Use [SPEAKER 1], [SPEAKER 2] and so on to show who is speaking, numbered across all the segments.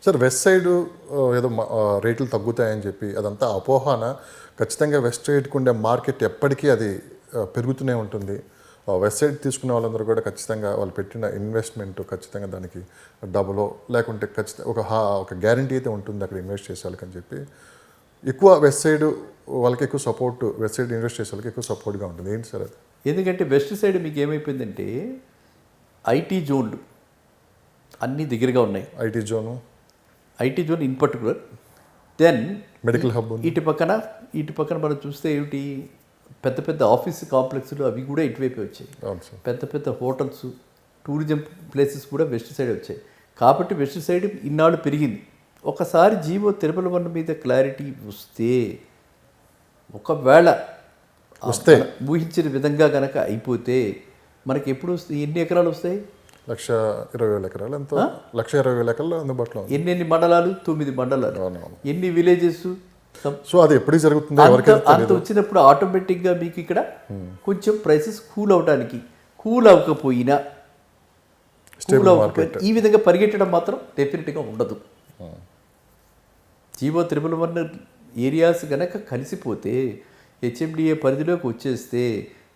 [SPEAKER 1] Sir west side ఏదో రేట్లు తగ్గుతాయని చెప్పి అదంతా అపోహన. ఖచ్చితంగా వెస్ట్ సైడ్కి ఉండే మార్కెట్ ఎప్పటికీ అది పెరుగుతూనే ఉంటుంది. వెస్ట్ సైడ్ తీసుకునే వాళ్ళందరూ కూడా ఖచ్చితంగా వాళ్ళు పెట్టిన ఇన్వెస్ట్మెంట్ ఖచ్చితంగా దానికి డబులో లేకుంటే ఖచ్చితంగా ఒక గ్యారంటీ అయితే ఉంటుంది అక్కడ ఇన్వెస్ట్ చేసే వాళ్ళకి అని చెప్పి ఎక్కువ వెస్ట్ సైడ్ వాళ్ళకి ఎక్కువ సపోర్ట్, వెస్ట్ సైడ్ ఇన్వెస్ట్ చేసే వాళ్ళకి ఎక్కువ సపోర్ట్గా ఉంటుంది. ఏంటి సార్ అది?
[SPEAKER 2] ఎందుకంటే వెస్ట్ సైడ్ మీకు ఏమైపోయిందంటే ఐటీ జోన్లు అన్నీ దగ్గరగా ఉన్నాయి.
[SPEAKER 1] IT zone
[SPEAKER 2] in particular, then
[SPEAKER 1] medical hub,
[SPEAKER 2] ఇటు పక్కన మనం చూస్తే ఏమిటి పెద్ద పెద్ద ఆఫీస్ కాంప్లెక్స్లు అవి కూడా ఇటువైపు వచ్చాయి. పెద్ద పెద్ద హోటల్స్, టూరిజం ప్లేసెస్ కూడా వెస్ట్ సైడ్ వచ్చాయి. కాబట్టి వెస్ట్ సైడ్ ఇన్నాళ్ళు పెరిగింది. ఒకసారి జీవో తిరుమల వన్ మీద క్లారిటీ వస్తే, ఒకవేళ ఊహించిన విధంగా కనుక అయిపోతే మనకి ఎప్పుడు వస్తాయి? ఎన్ని ఎకరాలు వస్తాయి?
[SPEAKER 1] 1,20,000 ఎకరాలు, ఎంతో 1,20,000 ఎకరాలు అందుబాటులో.
[SPEAKER 2] ఎన్ని మండలాలు? 9 మండలాలు. ఎన్ని విలేజెస్?
[SPEAKER 1] సో అది ఎప్పుడు జరుగుతుంది?
[SPEAKER 2] అంత వచ్చినప్పుడు ఆటోమేటిక్గా మీకు ఇక్కడ కొంచెం ప్రైసెస్ కూల్ అవడానికి, కూల్ అవ్వకపోయినా ఈ విధంగా పరిగెట్టడం మాత్రం డెఫినెట్గా ఉండదు. జీవో తిరుమల వన్ ఏరియాస్ కనుక కలిసిపోతే, హెచ్ఎండిఏ పరిధిలోకి వచ్చేస్తే,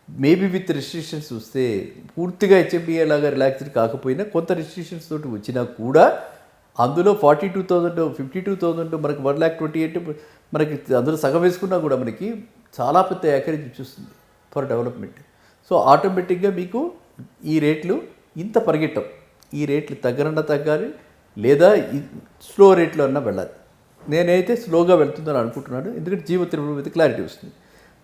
[SPEAKER 2] మేబీ విత్ రెస్ట్రిక్షన్స్ వస్తే, పూర్తిగా హెచ్ఎండిఏ లాగా రిలాక్స్డ్ కాకపోయినా కొంత రెస్ట్రిక్షన్స్ తోటి వచ్చినా కూడా అందులో 42,000 52,000 మనకి 1,28,000 మనకి అందులో సగం వేసుకున్నా కూడా మనకి చాలా పెద్ద యాకరేజ్ చూస్తుంది ఫర్ డెవలప్మెంట్. సో ఆటోమేటిక్గా మీకు ఈ రేట్లు ఇంత పరిగెట్టం. ఈ రేట్లు తగ్గాలి, లేదా స్లో రేట్లో అన్నా వెళ్ళాలి. నేనైతే స్లోగా వెళ్తుందని అనుకుంటున్నాను, ఎందుకంటే జీవో తిరుమల మీద క్లారిటీ వస్తుంది.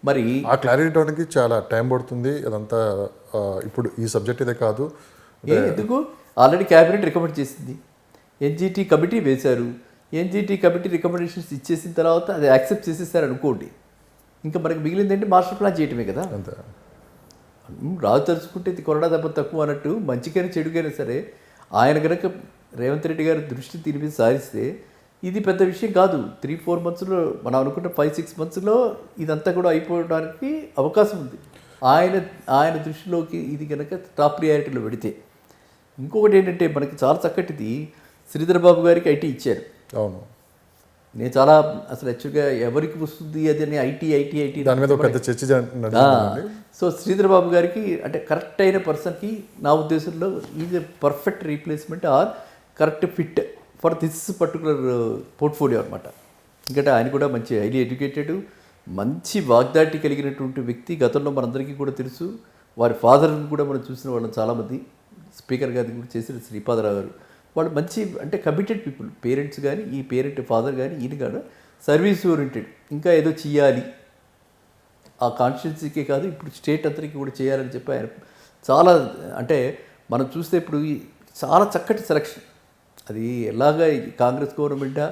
[SPEAKER 2] మరి
[SPEAKER 1] ఆ క్లారిటీ అవడానికి చాలా టైం పడుతుంది. అదంతా ఇప్పుడు ఈ సబ్జెక్ట్ ఇదే కాదు,
[SPEAKER 2] ఎందుకు ఆల్రెడీ క్యాబినెట్ రికమెండ్ చేసింది, ఎన్జిటి కమిటీ వేశారు. ఎన్జిటి కమిటీ రికమెండేషన్స్ ఇచ్చేసిన తర్వాత అది యాక్సెప్ట్ చేసేసారు అనుకోండి, ఇంకా మనకి మిగిలిందంటే మాస్టర్ ప్లాన్ చేయటమే కదా.
[SPEAKER 1] అంతే.
[SPEAKER 2] రాజు తలుచుకుంటే ఇది కొరడా దెబ్బ తక్కువ అన్నట్టు, మంచికైనా చెడుకైనా సరే ఆయన కనుక రేవంత్ రెడ్డి గారి దృష్టి దీని మీద సారిస్తే ఇది పెద్ద విషయం కాదు. 3-4 మంత్స్లో, మనం అనుకుంటే 5-6 మంత్స్లో ఇదంతా కూడా అయిపోవడానికి అవకాశం ఉంది. ఆయన దృష్టిలోకి ఇది కనుక టాప్ ప్రియారిటీలో పెడితే. ఇంకొకటి ఏంటంటే మనకి చాలా చక్కటిది, శ్రీధర్ బాబు గారికి ఐటీ ఇచ్చారు.
[SPEAKER 1] అవును,
[SPEAKER 2] నేను చాలా అసలు యాక్చువల్గా ఎవరికి వస్తుంది అది అని ఐటీ
[SPEAKER 1] దాని మీద పెద్ద చర్చ.
[SPEAKER 2] సో శ్రీధర్ బాబు గారికి అంటే కరెక్ట్ అయిన పర్సన్కి నా ఉద్దేశంలో is a perfect replacement or correct fit for this particular portfolio అనమాట. ఎందుకంటే ఆయన కూడా మంచి హైలీ ఎడ్యుకేటెడ్, మంచి వాగ్దాటి కలిగినటువంటి వ్యక్తి. గతంలో మనందరికీ కూడా తెలుసు, వారి ఫాదర్ని కూడా మనం చూసిన వాళ్ళని చాలామంది, స్పీకర్ గారిని కూడా చేసిన శ్రీపాదరావు గారు, వాళ్ళు మంచి అంటే కమిటెడ్ పీపుల్. పేరెంట్స్ కానీ, ఈ పేరెంట్ ఫాదర్ కానీ, ఈయన కానీ సర్వీస్ ఓరియంటెడ్, ఇంకా ఏదో చెయ్యాలి ఆ కాన్స్టిట్యున్సీకే కాదు ఇప్పుడు స్టేట్ అంతరికి కూడా చేయాలని చెప్పి ఆయన చాలా, అంటే మనం చూస్తే ఇప్పుడు చాలా చక్కటి సెలక్షన్. అది ఎలాగా కాంగ్రెస్ గవర్నమెంటా,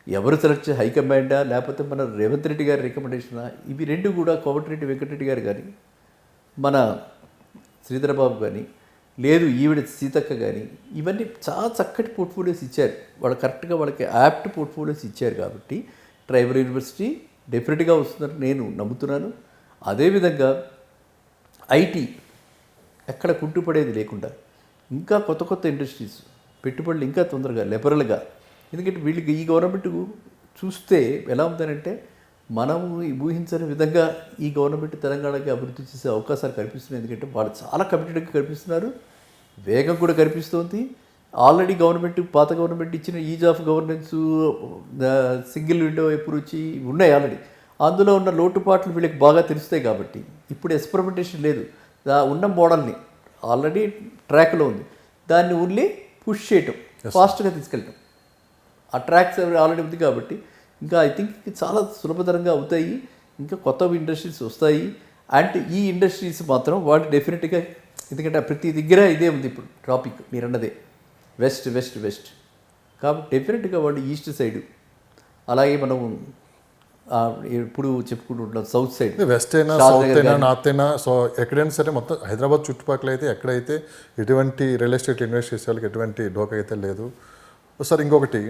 [SPEAKER 2] ఎవరు సెలెక్ట్ హైకమాండా, లేకపోతే మన రేవంత్ రెడ్డి గారి రికమెండేషనా, ఇవి రెండు కూడా కోమటిరెడ్డి వెంకటరెడ్డి గారు కానీ, మన శ్రీధర్ బాబు కానీ, లేదు ఈవిడ సీతక్క కానీ, ఇవన్నీ చాలా చక్కటి పోర్ట్ఫోలియోస్ ఇచ్చారు. వాళ్ళు కరెక్ట్గా వాళ్ళకి యాప్ట్ పోర్ట్ఫోలియోస్ ఇచ్చారు. కాబట్టి ట్రైబల్ యూనివర్సిటీ డెఫినెట్గా వస్తుందని నేను నమ్ముతున్నాను. అదేవిధంగా ఐటీ ఎక్కడ కుంటుపడేది లేకుండా ఇంకా కొత్త కొత్త ఇండస్ట్రీస్ పెట్టుబడులు ఇంకా తొందరగా లిబరల్గా, ఎందుకంటే వీళ్ళకి ఈ గవర్నమెంట్ చూస్తే ఎలా ఉందనంటే, మనం ఊహించని విధంగా ఈ గవర్నమెంట్ తెలంగాణకి అభివృద్ధి చేసే అవకాశాలు కనిపిస్తున్నాయి. ఎందుకంటే వాళ్ళు చాలా కమిటెడ్గా కనిపిస్తున్నారు, వేగం కూడా కనిపిస్తోంది. ఆల్రెడీ పాత గవర్నమెంట్ ఇచ్చిన is of governance, single window approach ఉన్నాయి ఆల్రెడీ. అందులో ఉన్న లోటుపాట్లు వీళ్ళకి బాగా తెలుస్తాయి. కాబట్టి ఇప్పుడు ఎక్స్పెరిమెంటేషన్ లేదు, ఉన్న మోడల్ని ఆల్రెడీ ట్రాక్లో ఉంది, దాన్ని ఓన్లీ పుష్ చేయటం, ఫాస్ట్గా తీసుకెళ్ళటం. ఆ ట్రాక్స్ ఆల్రెడీ ఉంది కాబట్టి ఇంకా ఐ థింక్ చాలా సులభతరంగా అవుతాయి. ఇంకా కొత్త ఇండస్ట్రీస్ వస్తాయి. అండ్ ఈ ఇండస్ట్రీస్ మాత్రం వాళ్ళు డెఫినెట్గా, ఎందుకంటే ప్రతి దగ్గర ఇదే ఉంది ఇప్పుడు టాపిక్ మీరు అన్నదే, వెస్ట్ వెస్ట్ వెస్ట్. కాబట్టి డెఫినెట్గా వాళ్ళు ఈస్ట్ సైడు, అలాగే మనం ఎప్పుడు చెప్పుకుంటుంటాం సౌత్ సైడ్,
[SPEAKER 1] వెస్ట్ అయినా సౌత్ అయినా నార్త్ అయినా. సో ఎక్కడైనా సరే మొత్తం హైదరాబాద్ చుట్టుపక్కల అయితే ఎక్కడైతే ఎటువంటి రియల్ ఎస్టేట్ ఇన్వెస్ట్ చేసే వాళ్ళకి ఎటువంటి డోకా అయితే లేదు. సార్ ఇంకొకటి,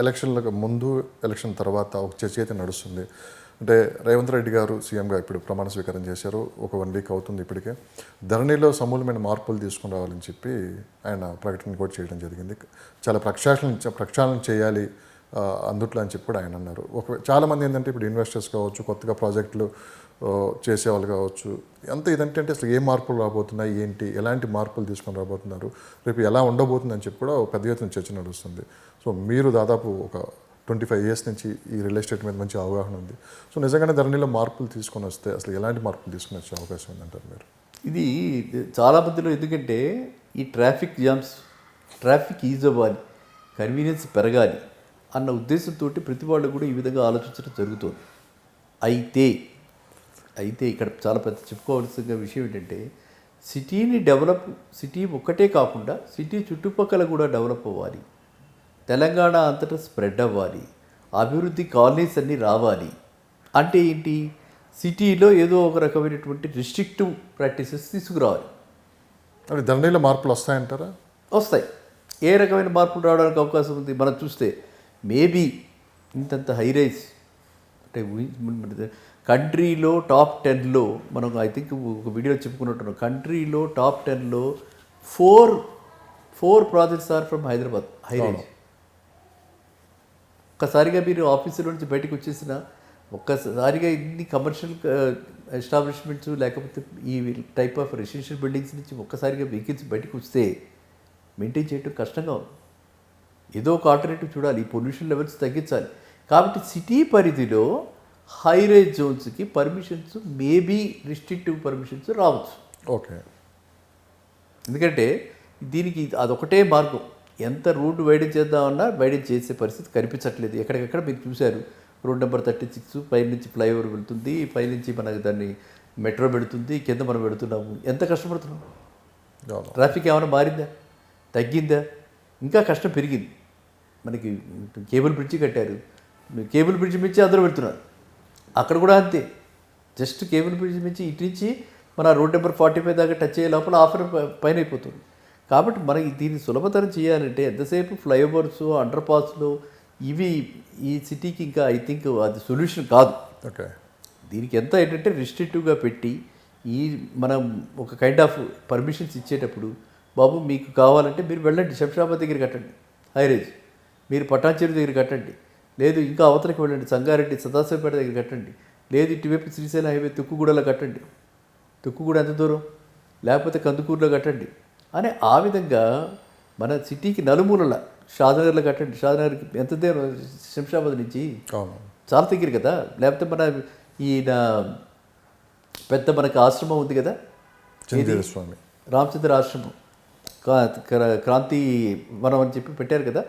[SPEAKER 1] ఎలక్షన్లకు ముందు ఎలక్షన్ తర్వాత ఒక చర్చ అయితే నడుస్తుంది. అంటే రేవంత్ రెడ్డి గారు సీఎంగా ఇప్పుడు ప్రమాణ స్వీకారం చేశారు, ఒక 1 వీక్ అవుతుంది ఇప్పటికే. ధరణిలో సమూలమైన మార్పులు తీసుకుని రావాలని చెప్పి ఆయన ప్రకటన కూడా చేయడం జరిగింది. చాలా ప్రక్షాళన చేయాలి అందుట్లో అని చెప్పి కూడా ఆయన అన్నారు. చాలామంది ఏంటంటే ఇప్పుడు ఇన్వెస్టర్స్ కావచ్చు, కొత్తగా ప్రాజెక్టులు చేసేవాళ్ళు కావచ్చు, ఎంత ఇదంటే అసలు ఏ మార్పులు రాబోతున్నాయి, ఏంటి, ఎలాంటి మార్పులు తీసుకొని రాబోతున్నారు, రేపు ఎలా ఉండబోతుంది అని చెప్పి కూడా పెద్ద ఎత్తున చర్చ నడుస్తుంది. సో మీరు దాదాపు ఒక 25 years నుంచి ఈ రియల్ ఎస్టేట్ మీద మంచి అవగాహన ఉంది. సో నిజంగానే ధరణిలో మార్పులు తీసుకొని వస్తే అసలు ఎలాంటి మార్పులు తీసుకొని వచ్చే అవకాశం ఉందంటారు మీరు?
[SPEAKER 2] ఇది చాలా మందిలో, ఎందుకంటే ఈ ట్రాఫిక్ జామ్స్, ట్రాఫిక్ ఈజ్ అవ్వాలి, కన్వీనియన్స్ పెరగాలి అన్న ఉద్దేశంతో ప్రతి వాళ్ళు కూడా ఈ విధంగా ఆలోచించడం జరుగుతుంది. అయితే ఇక్కడ చాలా పెద్ద చెప్పుకోవాల్సిన విషయం ఏంటంటే సిటీ ఒక్కటే కాకుండా సిటీ చుట్టుపక్కల కూడా డెవలప్ అవ్వాలి, తెలంగాణ అంతటా స్ప్రెడ్ అవ్వాలి, అభివృద్ధి కాలనీస్ అన్నీ రావాలి. అంటే ఏంటి, సిటీలో ఏదో ఒక రకమైనటువంటి రిస్ట్రిక్టివ్ ప్రాక్టీసెస్ తీసుకురావాలి.
[SPEAKER 1] అవి ధరణిలో మార్పులు వస్తాయంటారా?
[SPEAKER 2] వస్తాయి. ఏ రకమైన మార్పులు రావడానికి అవకాశం ఉంది? మనం చూస్తే మేబీ ఇంతంత హైరైజ్ అంటే కంట్రీలో టాప్ 10లో మనం ఐ థింక్ ఒక వీడియో చెప్పుకున్నట్టున్నాం, కంట్రీలో టాప్ 10లో 4 projects are from Hyderabad high rise. ఒక్కసారిగా మీరు ఆఫీసులో నుంచి బయటకు వచ్చేసిన, ఒక్కసారిగా ఇన్ని కమర్షియల్ ఎస్టాబ్లిష్మెంట్స్ లేకపోతే ఈ టైప్ ఆఫ్ రెసిడెన్షియల్ బిల్డింగ్స్ నుంచి ఒక్కసారిగా వెహికల్స్ బయటకు వస్తే మెయింటైన్ చేయడం కష్టంగా ఉంది. ఏదో ఒక ఆల్టర్నేటివ్ చూడాలి, ఈ పొల్యూషన్ లెవెల్స్ తగ్గించాలి. కాబట్టి సిటీ పరిధిలో హైరైజ్ జోన్స్కి పర్మిషన్స్ మేబీ రిస్ట్రిక్టివ్ పర్మిషన్స్ రావచ్చు.
[SPEAKER 1] ఓకే.
[SPEAKER 2] ఎందుకంటే దీనికి అదొకటే మార్గం. ఎంత రోడ్డు వైడెన్ చేద్దామన్నా వైడెన్ చేసే పరిస్థితి కనిపించట్లేదు. ఎక్కడికక్కడ మీరు చూశారు, రోడ్ నెంబర్ 36 పైనుంచి ఫ్లైఓవర్ వెళుతుంది, పైనుంచి మనకు దాన్ని మెట్రో పెడుతుంది, కింద మనం పెడుతున్నాము. ఎంత కష్టపడుతున్నాం? ట్రాఫిక్ ఏమైనా మారిందా, తగ్గిందా? ఇంకా కష్టం పెరిగింది. మనకి కేబుల్ బ్రిడ్జి కట్టారు, కేబుల్ బ్రిడ్జి మించి అందరూ పెడుతున్నారు. అక్కడ కూడా అంతే, జస్ట్ కేబుల్ బ్రిడ్జి మించి ఇటు నుంచి మన రోడ్ నెంబర్ 45 దాకా టచ్ అయ్యే లోపల ఆఫర్ పైన అయిపోతుంది. కాబట్టి మనకి దీన్ని సులభతరం చేయాలంటే ఎంతసేపు ఫ్లైఓవర్స్, అండర్ పాస్లు ఇవి ఈ సిటీకి ఇంకా ఐ థింక్ అది సొల్యూషన్ కాదు.
[SPEAKER 1] ఓకే.
[SPEAKER 2] దీనికి ఎంత ఏంటంటే రిస్ట్రిక్టివ్గా పెట్టి మనం ఒక కైండ్ ఆఫ్ పర్మిషన్స్ ఇచ్చేటప్పుడు, బాబు మీకు కావాలంటే మీరు వెళ్ళండి, శంషాబాద్ దగ్గర కట్టండి హైరేజ్, మీరు పటాన్చెరు దగ్గర కట్టండి, లేదు ఇంకా అవతలకి వెళ్ళండి, సంగారెడ్డి సదాశివపేట దగ్గర కట్టండి, లేదు ఇటువైపు శ్రీశైలం హైవే తుక్కుగూడలో కట్టండి, తుక్కుగూడ ఎంత దూరం, లేకపోతే కందుకూరులో కట్టండి అని ఆ విధంగా మన సిటీకి నలుమూలల షాద్నగర్లో కట్టండి. షాద్నగర్కి ఎంత దూరం శంషాబాద్ నుంచి? చాలా దగ్గర కదా. లేకపోతే మన ఈయన పెద్ద మనకి ఆశ్రమం ఉంది కదా,
[SPEAKER 1] స్వామి
[SPEAKER 2] రామచంద్ర ఆశ్రమం, క్రాంతి వనం అని చెప్పి పెట్టారు కదా,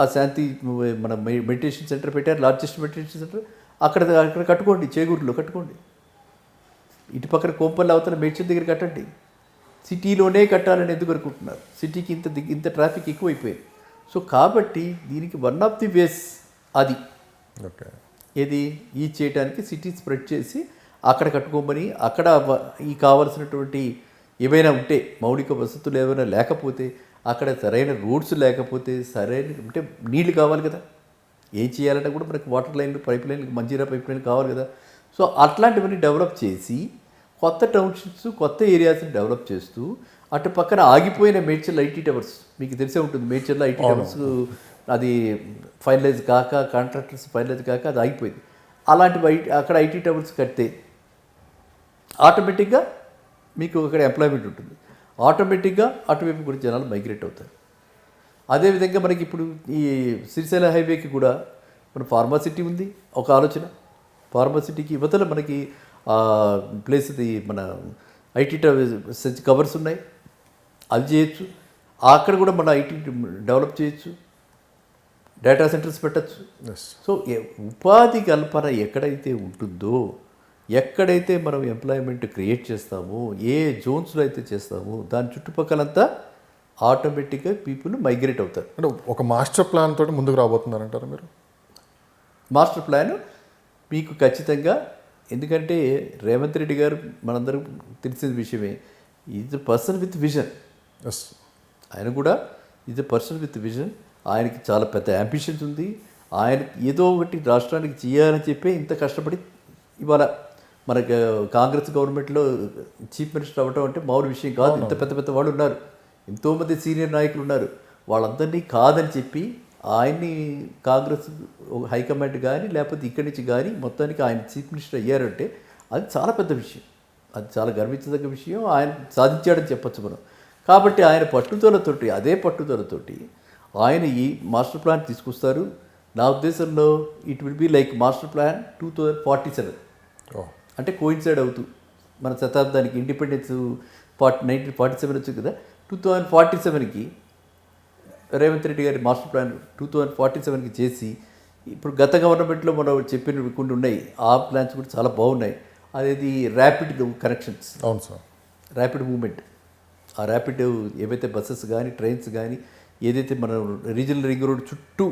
[SPEAKER 2] ఆ శాంతి మన మెడిటేషన్ సెంటర్ పెట్టారు, లార్జెస్ట్ మెడిటేషన్ సెంటర్. అక్కడ కట్టుకోండి, చేగూరులో కట్టుకోండి, ఇటు పక్కన కోంపల్లి అవతల మేడ్చల్ దగ్గర కట్టండి. సిటీలోనే కట్టాలని ఎందుకు అనుకుంటున్నారు? సిటీకి ఇంత ట్రాఫిక్ ఎక్కువైపోయింది. సో కాబట్టి దీనికి వన్ ఆఫ్ ది వేస్ అది.
[SPEAKER 1] ఓకే.
[SPEAKER 2] ఏది ఈ చేయడానికి సిటీ స్ప్రెడ్ చేసి అక్కడ కట్టుకోమని, అక్కడ ఈ కావాల్సినటువంటి ఏవైనా ఉంటే మౌలిక వసతులు ఏమైనా లేకపోతే, అక్కడ సరైన రోడ్స్ లేకపోతే, సరైన అంటే నీళ్లు కావాలి కదా, ఏం చేయాలంటే కూడా మనకి వాటర్ లైన్లు, పైప్ లైన్లు, మంజీరా పైప్ లైన్లు కావాలి కదా. సో అట్లాంటివన్నీ డెవలప్ చేసి కొత్త టౌన్షిప్స్, కొత్త ఏరియాస్ని డెవలప్ చేస్తూ, అటు పక్కన ఆగిపోయిన మేడ్చల్ ఐటీ టవర్స్ మీకు తెలిసే ఉంటుంది. మేడ్చల్లో ఐటీ టవర్స్ అది ఫైనలైజ్ కాక, కాంట్రాక్టర్స్ ఫైనలైజ్ కాక అది ఆగిపోయింది. అలాంటివి అక్కడ ఐటీ టవర్స్ కడితే ఆటోమేటిక్గా మీకు అక్కడ ఎంప్లాయ్మెంట్ ఉంటుంది, ఆటోమేటిక్గా అటువైపు కూడా జనాలు మైగ్రేట్ అవుతారు. అదేవిధంగా మనకి ఇప్పుడు ఈ శ్రీశైలం హైవేకి కూడా మన ఫార్మాసిటీ ఉంది, ఒక ఆలోచన. ఫార్మాసిటీకి యువతల మనకి ప్లేస్ది మన ఐటీ కవర్స్ ఉన్నాయి, అది చేయొచ్చు. అక్కడ కూడా మన ఐటీ డెవలప్ చేయొచ్చు, డేటా సెంటర్స్ పెట్టచ్చు. సో ఉపాధి కల్పన ఎక్కడైతే ఉంటుందో, ఎక్కడైతే మనం ఎంప్లాయ్మెంట్ క్రియేట్ చేస్తామో, ఏ జోన్స్లో అయితే చేస్తామో దాని చుట్టుపక్కలంతా ఆటోమేటిక్గా పీపుల్ మైగ్రేట్ అవుతారు.
[SPEAKER 1] అంటే ఒక మాస్టర్ ప్లాన్ తోటి ముందుకు రాబోతున్నారంటారు మీరు?
[SPEAKER 2] మాస్టర్ ప్లాన్ మీకు ఖచ్చితంగా, ఎందుకంటే రేవంత్ రెడ్డి గారు మనందరం తెలిసిన విషయమే, is a person with vision. ఆయన కూడా is a person with vision. ఆయనకి చాలా పెద్ద యాంబిషన్స్ ఉంది. ఆయన ఏదో ఒకటి రాష్ట్రానికి చేయాలని చెప్పి ఇంత కష్టపడి ఇవాళ మనకు కాంగ్రెస్ గవర్నమెంట్లో చీఫ్ మినిస్టర్ అవ్వటం అంటే మామూలు విషయం కాదు. ఇంత పెద్ద పెద్ద వాళ్ళు ఉన్నారు, ఎంతోమంది సీనియర్ నాయకులు ఉన్నారు. వాళ్ళందరినీ కాదని చెప్పి ఆయన్ని కాంగ్రెస్ హైకమాండ్ కానీ లేకపోతే ఇక్కడి నుంచి కానీ మొత్తానికి ఆయన చీఫ్ మినిస్టర్ అయ్యారంటే అది చాలా పెద్ద విషయం, అది చాలా గర్వించదగ్గ విషయం. ఆయన సాధించాడని చెప్పచ్చు మనం. కాబట్టి ఆయన పట్టుదలతోటి, అదే పట్టుదలతోటి ఆయన ఈ మాస్టర్ ప్లాన్ తీసుకొస్తారు. నా ఉద్దేశంలో it will be like master plan 2047, అంటే కోయిన్సైడ్ అవుతూ మన శతాబ్దానికి ఇండిపెండెన్స్ 1947 వచ్చింది కదా, 2047కి రేవంత్ రెడ్డి గారి మాస్టర్ ప్లాన్ 2047కి చేసి, ఇప్పుడు గత గవర్నమెంట్లో మనం చెప్పిన కొన్ని ఉన్నాయి, ఆ ప్లాన్స్ కూడా చాలా బాగున్నాయి. అదేది ర్యాపిడ్ కనెక్షన్స్,
[SPEAKER 1] అవును సార్,
[SPEAKER 2] ర్యాపిడ్ మూమెంట్. ఆ ర్యాపిడ్ ఏవైతే బస్సెస్ కానీ ట్రైన్స్ కానీ ఏదైతే మన రీజనల్ రింగ్ రోడ్ చుట్టూ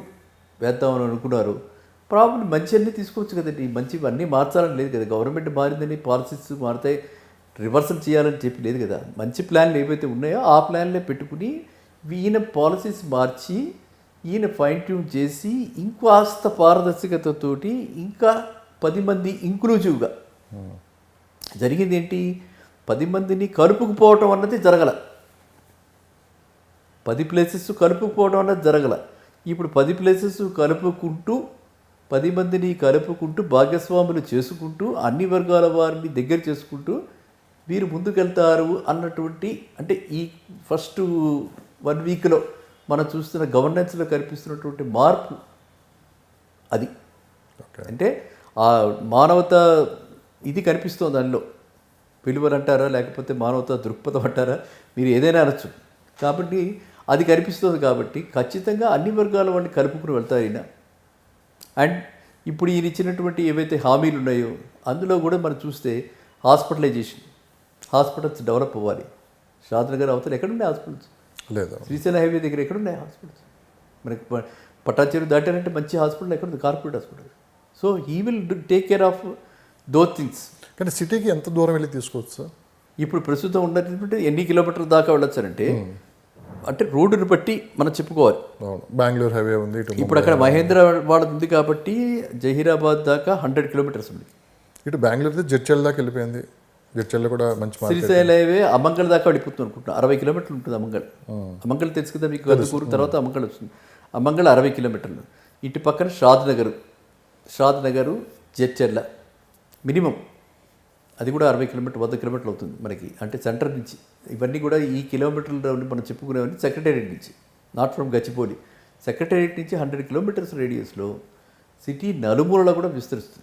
[SPEAKER 2] వేద్దామని అనుకున్నారో, ప్రాబ్లం మంచి అన్నీ తీసుకోవచ్చు కదండి. మంచి అన్నీ మార్చాలని లేదు కదా, గవర్నమెంట్ మారిందని పాలసీస్ మారుతాయి రివర్సల్ చేయాలని చెప్పి లేదు కదా. మంచి ప్లాన్లు ఏవైతే ఉన్నాయో ఆ ప్లాన్లే పెట్టుకుని ఈయన పాలసీస్ మార్చి ఈయన ఫైన్ ట్యూన్ చేసి ఇంకాస్త పారదర్శకతతోటి ఇంకా 10 మంది ఇంక్లూజివ్గా జరిగింది ఏంటి, 10 మందిని కలుపుకుపోవటం అన్నది జరగల, 10 ప్లేసెస్ కలుపుకుపోవడం అన్నది జరగల. ఇప్పుడు 10 ప్లేసెస్ కలుపుకుంటూ 10 మందిని కలుపుకుంటూ భాగస్వాములు చేసుకుంటూ అన్ని వర్గాల వారిని దగ్గర చేసుకుంటూ వీరు ముందుకెళ్తారు అన్నటువంటి, అంటే ఈ ఫస్ట్ 1 వీక్లో మనం చూస్తున్న గవర్నెన్స్లో కనిపిస్తున్నటువంటి మార్పు అది. అంటే ఆ మానవతా ఇది కనిపిస్తుంది దానిలో, విలువలు అంటారా లేకపోతే మానవతా దృక్పథం అంటారా, మీరు ఏదైనా అనొచ్చు. కాబట్టి అది కనిపిస్తుంది. కాబట్టి ఖచ్చితంగా అన్ని వర్గాల వాళ్ళని కలుపుకుని వెళ్తారు ఈయన. అండ్ ఇప్పుడు ఈయన ఇచ్చినటువంటి ఏవైతే హామీలు ఉన్నాయో అందులో కూడా మనం చూస్తే హాస్పిటల్స్ డెవలప్ అవ్వాలి. షాద్నగర్ అవతల ఎక్కడున్నాయి హాస్పిటల్స్?
[SPEAKER 1] లేదు.
[SPEAKER 2] శ్రీశైలం హైవే దగ్గర ఎక్కడున్నాయి హాస్పిటల్స్? మనకి పట్టాచేరు దాటారంటే మంచి హాస్పిటల్ ఎక్కడుంది? Corporate hospital. So he will take care of those things.
[SPEAKER 1] కానీ సిటీకి ఎంత దూరం వెళ్ళి తీసుకోవచ్చు సార్?
[SPEAKER 2] ఇప్పుడు ప్రస్తుతం ఉన్నటువంటి ఎన్ని కిలోమీటర్ల దాకా వెళ్ళొచ్చారంటే, అంటే రోడ్డుని బట్టి మనం చెప్పుకోవాలి.
[SPEAKER 1] బెంగళూరు హైవే ఉంది,
[SPEAKER 2] ఇప్పుడు అక్కడ మహేంద్రవాడ ఉంది కాబట్టి జహీరాబాద్ దాకా 100 కిలోమీటర్స్ ఉంది.
[SPEAKER 1] ఇటు బెంగళూరు జడ్చల్ దాకా వెళ్ళిపోయింది. జడ్చల్లో కూడా మంచి
[SPEAKER 2] శ్రీశైలం హైవే అమంగళ దాకా వెళ్ళిపోతుంది అనుకుంటున్నాను. 60 కిలోమీటర్లు ఉంటుంది అమంగళ తెలుసు కదా మీకు, గద్దకూరు తర్వాత అమంగళ వస్తుంది. అమంగళ 60 కిలోమీటర్లు. ఇటు పక్కన షాద్ నగరు జడ్చర్ల మినిమం అది కూడా 60 కిలోమీటర్ 100 కిలోమీటర్లు అవుతుంది మనకి, అంటే సెంటర్ నుంచి. ఇవన్నీ కూడా ఈ కిలోమీటర్లు మనం చెప్పుకునేవన్నీ సెక్రటేరియట్ నుంచి, నాట్ ఫ్రమ్ గచ్చిబౌలి. సెక్రటేరియట్ నుంచి 100 కిలోమీటర్స్ రేడియస్లో సిటీ నలుమూలలో కూడా విస్తరిస్తుంది.